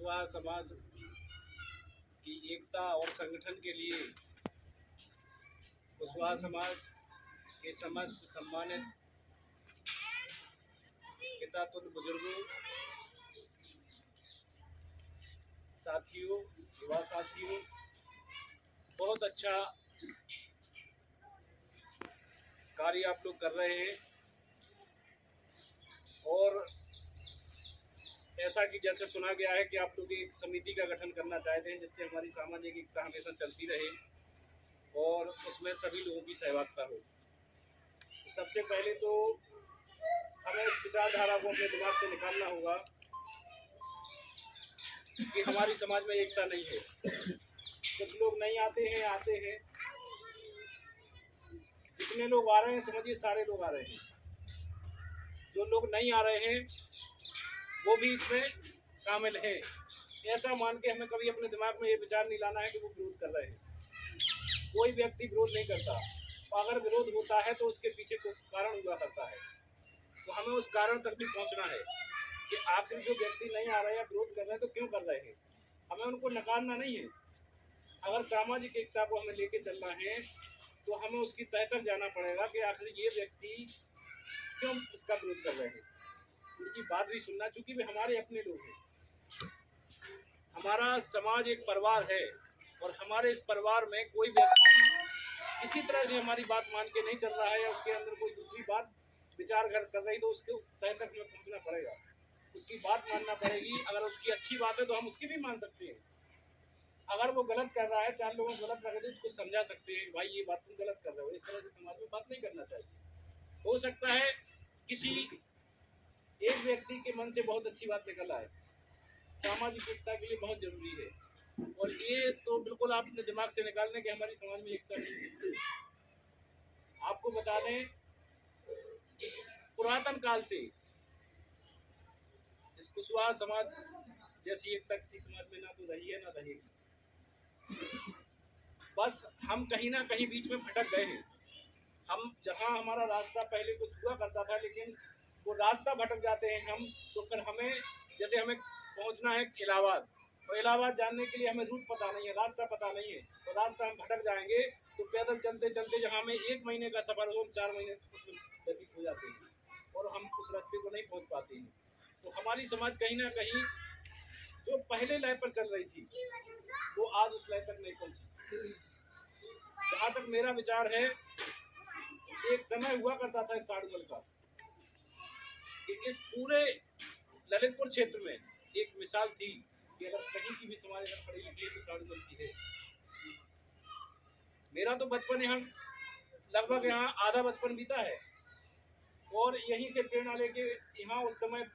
कुशवाहा समाज की एकता और संगठन के लिए कुशवाहा समाज के समस्त सम्मानित पिता तुल्य बुजुर्गों, साथियों, युवा साथियों, बहुत अच्छा कार्य आप लोग कर रहे हैं। और ऐसा कि जैसे सुना गया है कि आप लोग एक समिति का गठन करना चाहते हैं जिससे हमारी सामाजिक एकता हमेशा चलती रहे और उसमें सभी लोगों की सहभागिता हो। तो सबसे पहले तो हमें इस विचारधारा को अपने दिमाग से निकालना होगा कि हमारी समाज में एकता नहीं है। कुछ लोग नहीं आते हैं, आते हैं, जितने लोग आ रहे हैं समझिए सारे लोग आ रहे हैं। जो लोग नहीं आ रहे हैं वो भी इसमें शामिल है। ऐसा मान के हमें कभी अपने दिमाग में ये विचार नहीं लाना है कि वो विरोध कर रहे हैं। कोई व्यक्ति विरोध नहीं करता, तो अगर विरोध होता है तो उसके पीछे कुछ कारण हुआ करता है। तो हमें उस कारण तक भी पहुंचना है कि आखिर जो व्यक्ति नहीं आ रहे हैं, विरोध कर रहे हैं, तो क्यों कर रहे हैं। हमें उनको नकारना नहीं है। अगर सामाजिक एकता को हमें लेके चलना है तो हमें उसकी तह तक जाना पड़ेगा कि आखिर ये व्यक्ति क्यों इसका विरोध कर रहे हैं। उनकी बात भी सुनना, चूंकि वे हमारे अपने लोग हैं। हमारा समाज एक परिवार है और हमारे इस परिवार में कोई व्यक्ति किसी तरह से हमारी बात मान के नहीं चल रहा है या उसके अंदर कोई दूसरी बात विचार कर रही, तो उसके तय तक हमें पहुंचना पड़ेगा। उसकी बात मानना पड़ेगी। अगर उसकी अच्छी बात है तो हम उसकी भी मान सकते हैं। अगर वो गलत कर रहा है, चार लोगों को गलत लगे तो उसको समझा सकते हैं, भाई ये बात तुम गलत कर रहे हो। इस तरह से समाज में बात नहीं करना चाहिए। हो सकता है किसी एक व्यक्ति के मन से बहुत अच्छी बात निकल आए, सामाजिक एकता के लिए बहुत जरूरी है। और ये तो बिल्कुल आप अपने दिमाग से निकाल दें कि हमारी समाज में एकता नहीं है। आपको बता दें, पुरातन काल से इस कुशवाहा समाज जैसी एकता किसी समाज में ना तो रही है ना रहेगी। बस हम कहीं ना कहीं बीच में भटक गए हैं। हम जहाँ हमारा रास्ता पहले कुछ हुआ करता था, लेकिन वो रास्ता भटक जाते हैं हम, तो फिर हमें जैसे हमें पहुंचना है इलाहाबाद, और इलाहाबाद जानने के लिए हमें रूट पता नहीं है, रास्ता पता नहीं है, तो रास्ता हम भटक जाएंगे। तो पैदल चलते चलते जहाँ हमें 1 महीने का सफर हो, 4 महीने उसमें व्यतीत हो जाते हैं और हम उस रास्ते को नहीं पहुँच पाते हैं। तो हमारी समाज कहीं ना कहीं जो पहले लय पर चल रही थी वो आज उस लय तक नहीं पहुंची। जहाँ तक मेरा विचार है, एक समय हुआ करता था साड़ूमल का कि इस पूरे ललितपुर क्षेत्र में एक मिसाल थी कि अगर कहीं की भी समाज अगर पढ़ी लिखी है तो साड़ूमल की है। मेरा तो बचपन यहाँ लगभग यहाँ आधा बचपन बीता है और यहीं से प्रेरणा लेके यहाँ उस समय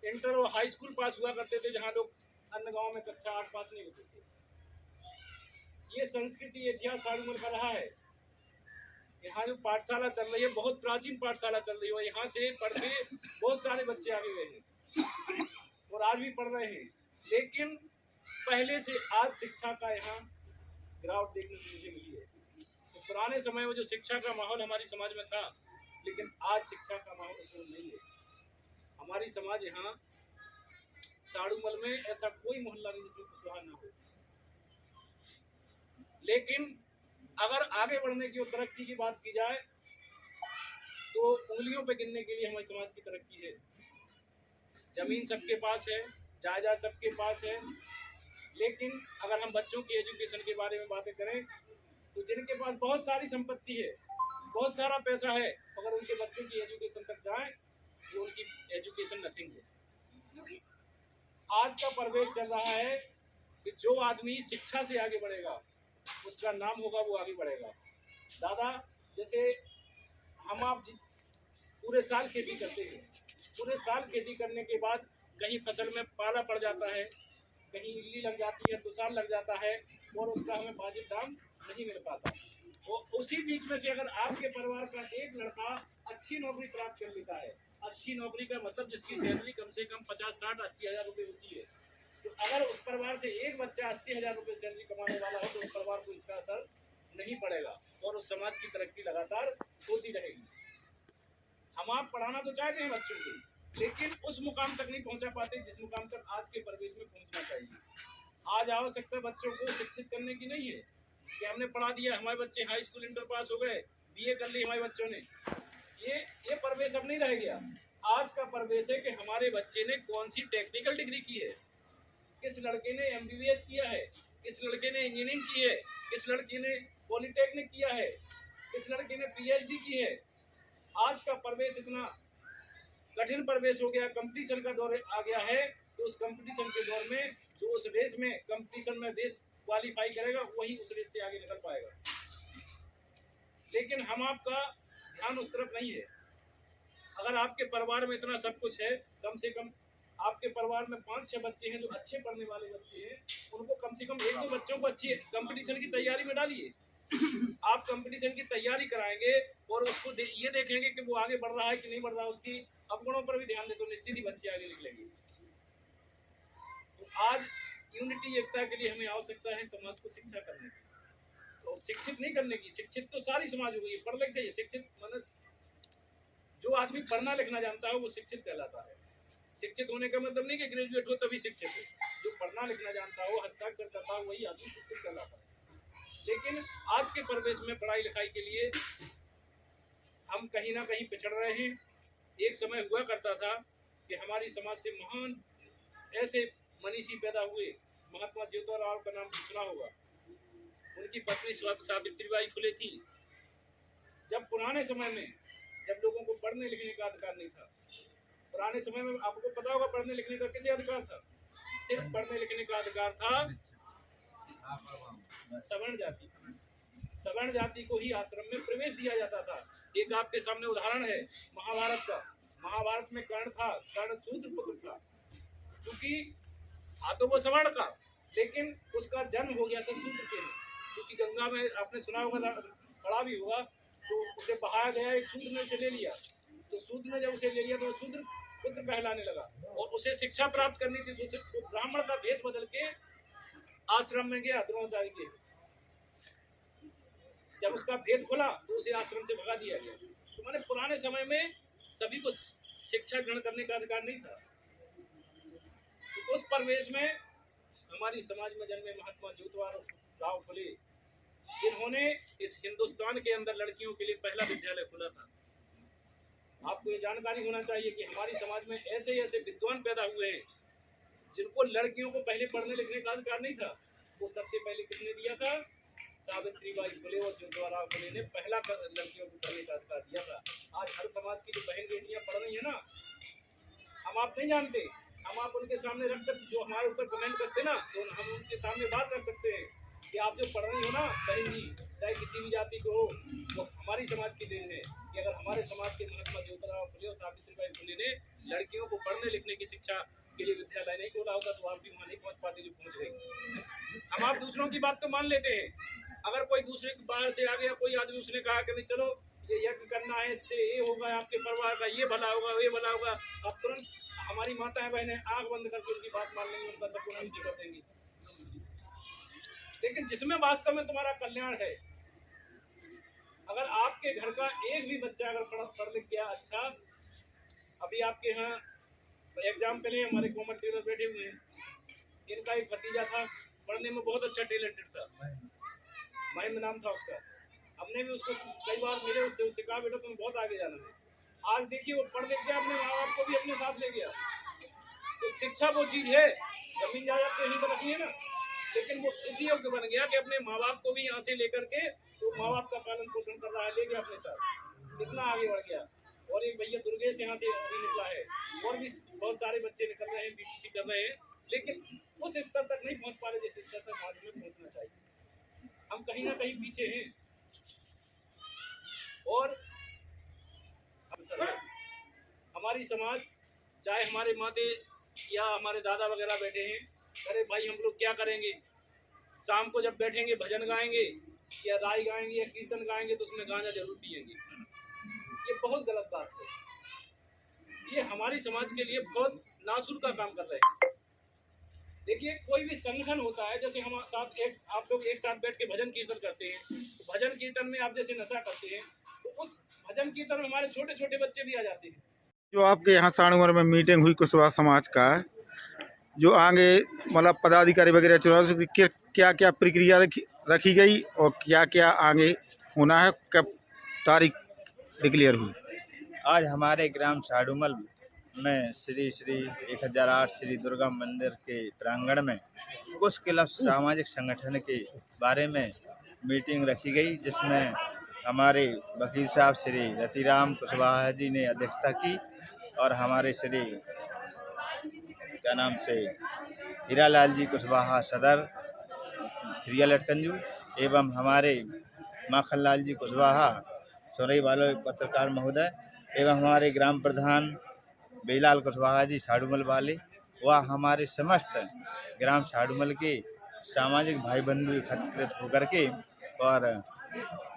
इंटर और हाई स्कूल पास हुआ करते थे, जहाँ लोग अन्य गाँव में कक्षा 8 पास नहीं होते थे। ये संस्कृति इतिहास साड़ूमल का रहा है। यहाँ जो पाठशाला चल रही है, बहुत प्राचीन पाठशाला चल रही है, यहाँ से पढ़ के बहुत सारे बच्चे आगे गए हैं और आज भी पढ़ रहे हैं। लेकिन पहले से आज शिक्षा का यहाँ गिरावट देखने को मुझे मिली है। तो पुराने समय में जो शिक्षा का माहौल हमारी समाज में था, लेकिन आज शिक्षा का माहौल उसमें नहीं है। हमारी समाज यहाँ साड़ूमल में ऐसा कोई मोहल्ला नहीं जिसमें कुशवाहा ना हो। लेकिन अगर आगे बढ़ने की और तरक्की की बात की जाए तो उंगलियों पे गिनने के लिए हमारे समाज की तरक्की है। जमीन सबके पास है, जायदाद सबके पास है, लेकिन अगर हम बच्चों की एजुकेशन के बारे में बातें करें तो जिनके पास बहुत सारी संपत्ति है, बहुत सारा पैसा है, अगर उनके बच्चों की एजुकेशन तक जाए तो उनकी एजुकेशन नथिंग है। आज का परिवेश चल रहा है कि जो आदमी शिक्षा से आगे बढ़ेगा उसका नाम होगा, वो आगे बढ़ेगा। दादा, जैसे हम आप पूरे साल खेती करते हैं, पूरे साल खेती करने के बाद कहीं फसल में पाला पड़ जाता है, कहीं इल्ली लग जाती है, तुषार लग जाता है और उसका हमें वाजिब दाम नहीं मिल पाता। वो उसी बीच में से अगर आपके परिवार का एक लड़का अच्छी नौकरी प्राप्त कर लेता है, अच्छी नौकरी का मतलब जिसकी सैलरी कम से कम 50, 60, 80 हज़ार रुपये होती है, तो अगर उस परिवार से एक बच्चा 80 हज़ार रुपये सैलरी कमाने वाला हो तो उस परिवार को इसका असर नहीं पड़ेगा और उस समाज की तरक्की लगातार होती रहेगी। हम आप पढ़ाना तो चाहते हैं बच्चों को, लेकिन उस मुकाम तक नहीं पहुंचा पाते जिस मुकाम तक आज के परिवेश में पहुंचना चाहिए। आज आवश्यकता बच्चों को शिक्षित करने की नहीं है कि हमने पढ़ा दिया, हमारे बच्चे हाई स्कूल इंटर पास हो गए, बीए कर ली हमारे बच्चों ने। ये परिवेश अब नहीं रह गया। आज का परिवेश है कि हमारे बच्चे ने कौन सी टेक्निकल डिग्री की है, किस लड़के ने एमबीबीएस किया है, किस लड़के ने इंजीनियरिंग की है, किस लड़के ने पॉलिटेक्निक किया है, किस लड़के ने पीएचडी की है। आज का परिवेश इतना कठिन परिवेश हो गया, कंपटीशन का दौर आ गया है। तो उस कंपटीशन के दौर में जो उस रेस में कंपटीशन में देश क्वालिफाई करेगा वही उस रेस से आगे निकल पाएगा। लेकिन हम आपका ध्यान उस तरफ नहीं है। अगर आपके परिवार में इतना सब कुछ है, कम से कम आपके परिवार में 5-6 बच्चे हैं जो अच्छे पढ़ने वाले बच्चे हैं, उनको कम से कम 1-2 बच्चों को अच्छी कंपटीशन की तैयारी में डालिए। आप कंपटीशन की तैयारी कराएंगे और उसको ये देखेंगे कि वो आगे बढ़ रहा है कि नहीं बढ़ रहा, उसकी अवगुणों पर भी ध्यान दे तो निश्चित ही बच्चे आगे निकलेंगे। तो आज यूनिटी एकता के लिए हमें आवश्यकता है समाज को शिक्षा करने की, तो शिक्षित नहीं करने की। शिक्षित तो सारी समाज हो गई, पढ़ लिख गई। शिक्षित मतलब जो आदमी पढ़ना लिखना जानता है वो शिक्षित कहलाता है। शिक्षित होने का मतलब नहीं कि ग्रेजुएट हो तभी शिक्षित हो। जो पढ़ना लिखना जानता हो, हस्ताक्षर करता हो, वही आदमी शिक्षित कहलाता है। लेकिन आज के परिवेश में पढ़ाई लिखाई के लिए हम कहीं ना कहीं पिछड़ रहे हैं। एक समय हुआ करता था कि हमारी समाज से महान ऐसे मनीषी पैदा हुए। महात्मा ज्योतिराव का नाम सुना होगा। उनकी पत्नी सावित्रीबाई फुले थी। जब पुराने समय में जब लोगों को पढ़ने लिखने का अधिकार नहीं था, पुराने समय में आपको पता होगा पढ़ने लिखने का किसे अधिकार था? सिर्फ पढ़ने लिखने का अधिकार था सवर्ण जाति। सवर्ण जाति को ही आश्रम में प्रवेश दिया जाता था। एक आपके सामने उदाहरण है महाभारत का। महाभारत में कर्ण था, कर्ण शूद्र पुत्र था। क्योंकि था तो वो सवर्ण का, लेकिन उसका जन्म हो गया था शूद्र के में। क्योंकि गंगा में आपने सुना होगा, पढ़ा भी होगा, तो उसे बहाया गया, एक शूद्र ने उसे ले लिया। तो शूद्र ने जब उसे ले लिया तो शूद्र पुत्र कहलाने लगा और उसे शिक्षा प्राप्त करनी थी। तो ब्राह्मण का भेष बदल के आश्रम में गया द्रोणाचार्य के। जब उसका भेद खुला तो उसे आश्रम से भगा दिया गया। तो मैंने पुराने समय में सभी को शिक्षा ग्रहण करने का अधिकार नहीं था। तो उस परिवेश में हमारी समाज में जन्मे महात्मा ज्योतिराव फुले, जिन्होंने इस हिंदुस्तान के अंदर लड़कियों के लिए पहला विद्यालय खोला था। आपको ये जानकारी होना चाहिए कि हमारी समाज में ऐसे ऐसे विद्वान पैदा हुए हैं जिनको लड़कियों को पहले पढ़ने लिखने का अधिकार नहीं था। वो सबसे पहले किसने दिया था? सावित्रीबाई फुले और ज्योतिराव फुले ने पहला लड़कियों को पढ़ने का अधिकार दिया था। आज हर समाज की जो बहन बेटियां पढ़ रही है ना, हम आप नहीं जानते, हम आप उनके सामने रख सकते, जो हमारे ऊपर कमेंट करते ना, तो हम उनके सामने बात रख सकते हैं कि आप जो पढ़ रही हो ना बहन जी, चाहे किसी भी जाति को हो, तो हमारी समाज की देन है कि अगर हमारे समाज के महात्मा ज्योतिराव फुले और सावित्रीबाई फुले ने लड़कियों को पढ़ने लिखने की शिक्षा के लिए विद्यालय नहीं खोला होगा तो आप भी वहाँ नहीं पहुँच पाते जो पहुँच गई। हम आप दूसरों की बात तो मान लेते हैं। अगर कोई दूसरे बाहर से आ गया कोई आदमी, उसने कहा कि नहीं चलो ये यज्ञ करना है, इससे ये होगा, आपके परिवार का ये भला होगा, ये भला होगा, अब तुरंत हमारी माताएं बहनें आंख बंद करके उनकी बात मान लेंगी, उनका सब कुछ कर देंगी। लेकिन जिसमें वास्तव में तुम्हारा कल्याण है, अगर आपके घर का एक भी बच्चा अगर पढ़ लिख गया अच्छा, अभी आपके यहाँ एग्जाम के लिए हमारे कोमल टेलर बैठे हुए हैं, इनका एक भतीजा था, पढ़ने में बहुत अच्छा टैलेंटेड था, महेंद्र नाम था उसका। हमने भी उसको कई बार मेरे उससे कहा बेटा तुम्हें बहुत आगे जाना है। आज देखिए वो पढ़ लिख गया, अपने माँ बाप को भी अपने साथ ले गया। तो शिक्षा वो चीज़ है, जमीन जायदाद तो यहीं पर रखी है ना, लेकिन वो इस योग्य बन गया कि अपने माँ बाप को भी यहाँ से लेकर के, तो माँ बाप का पालन पोषण कर रहा है, ले गया अपने साथ, इतना आगे बढ़ गया। और एक भैया दुर्गेश यहाँ से अभी निकला है, और भी बहुत सारे बच्चे निकल रहे हैं, बीटीसी कर रहे हैं, लेकिन उस स्तर तक नहीं पहुँच पा रहे जिस स्तर तक समाज में पहुँचना चाहिए। हम कहीं ना कहीं पीछे हैं। और हमारी समाज, चाहे हमारे माते या हमारे दादा वगैरह बैठे हैं, अरे भाई हम लोग क्या करेंगे, शाम को जब बैठेंगे भजन गाएंगे या राय गाएंगे या कीर्तन गाएंगे तो उसमें गांजा जरूर पिएंगे। ये बहुत गलत बात है। ये हमारी समाज के लिए बहुत नासुर का काम कर रहे हैं। देखिए कोई भी संगठन होता है, जैसे हम साथ आप लोग एक साथ बैठ के भजन कीर्तन करते हैं, तो भजन कीर्तन में आप जैसे नशा करते हैं, तो उस भजन कीर्तन में हमारे छोटे छोटे बच्चे भी आ जाते हैं। जो आपके यहाँ साणुमर में मीटिंग हुई कुशवाहा समाज का, जो आगे मतलब पदाधिकारी वगैरह चुनाव क्या क्या प्रक्रिया रखी गई और क्या क्या आगे होना है, कब तारीख डिक्लेयर हुई? आज हमारे ग्राम साडूमल में श्री 1008 श्री दुर्गा मंदिर के प्रांगण में कुछ क्लब सामाजिक संगठन के बारे में मीटिंग रखी गई, जिसमें हमारे वकील साहब श्री रतिराम कुशवाहा जी ने अध्यक्षता की और हमारे श्री क्या नाम से हीरालाल जी कुशवाहा सदर खिरिया लटकंजू एवं हमारे माखनलाल जी कुशवाहा सोरई वाले पत्रकार महोदय एवं हमारे ग्राम प्रधान बेलाल कुशवाहा जी साडूमल वाले व हमारे समस्त ग्राम साडूमल के सामाजिक भाई बंधु एकत्रित होकर के और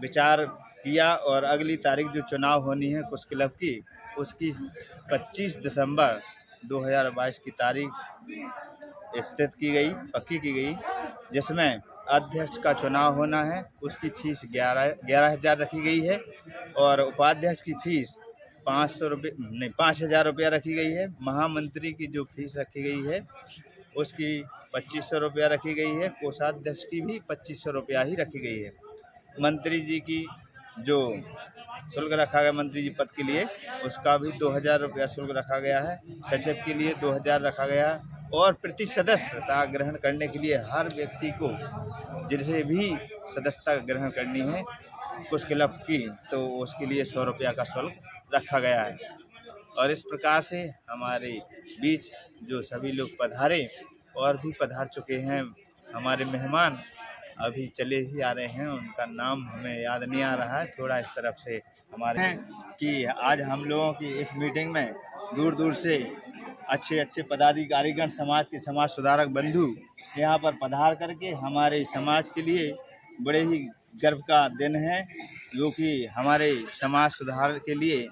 विचार किया और अगली तारीख जो चुनाव होनी है कुछ क्लब की, उसकी 25 दिसंबर 2022 की तारीख स्थित की गई, पक्की की गई, जिसमें अध्यक्ष का चुनाव होना है। उसकी फीस 11,000 रखी गई है और उपाध्यक्ष की फीस 5,000 रुपया रखी गई है। महामंत्री की जो फीस रखी गई है उसकी 2,500 रुपया रखी गई है। कोषाध्यक्ष की भी 2,500 रुपया ही रखी गई है। मंत्री जी की जो शुल्क रखा गया मंत्री जी पद के लिए, उसका भी 2,000 रुपया शुल्क रखा गया है। सचिव के लिए 2,000 रखा गया है और प्रति सदस्यता ग्रहण करने के लिए हर व्यक्ति को जिसे भी सदस्यता ग्रहण करनी है कुछ क्लब की, तो उसके लिए 100 रुपया का शुल्क रखा गया है। और इस प्रकार से हमारे बीच जो सभी लोग पधारे और भी पधार चुके हैं, हमारे मेहमान अभी चले ही आ रहे हैं, उनका नाम हमें याद नहीं आ रहा है, थोड़ा इस तरफ से हमारे हैं कि आज हम लोगों की इस मीटिंग में दूर दूर से अच्छे पदाधिकारीगण, समाज के समाज सुधारक बंधु यहाँ पर पधार करके हमारे समाज के लिए बड़े ही गर्व का दिन है, जो कि हमारे समाज सुधार के लिए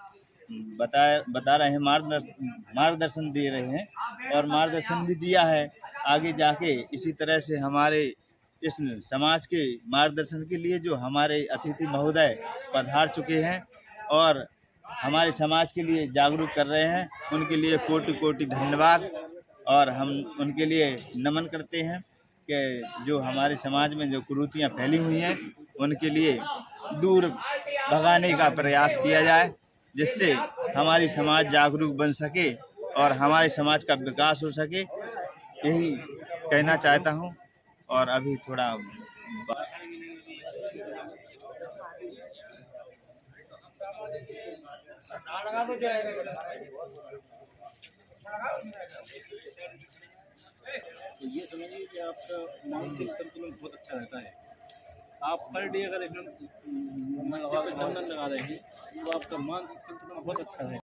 बता रहे हैं, मार्गदर्शन दे रहे हैं और मार्गदर्शन भी दिया है। आगे जाके इसी तरह से हमारे इस समाज के मार्गदर्शन के लिए जो हमारे अतिथि महोदय पधार चुके हैं और हमारे समाज के लिए जागरूक कर रहे हैं, उनके लिए कोटि कोटि धन्यवाद। और हम उनके लिए नमन करते हैं कि जो हमारे समाज में जो कुरीतियाँ फैली हुई हैं उनके लिए दूर भगाने का प्रयास किया जाए, जिससे हमारी समाज जागरूक बन सके और हमारे समाज का विकास हो सके, यही कहना चाहता हूँ। और अभी थोड़ा ये समझिए कि आपका मानसिक संतुलन बहुत अच्छा रहता है। आप पर डे अगर एकदम चंदन लगा रहे हैं तो आपका मानसिक संतुलन बहुत अच्छा है।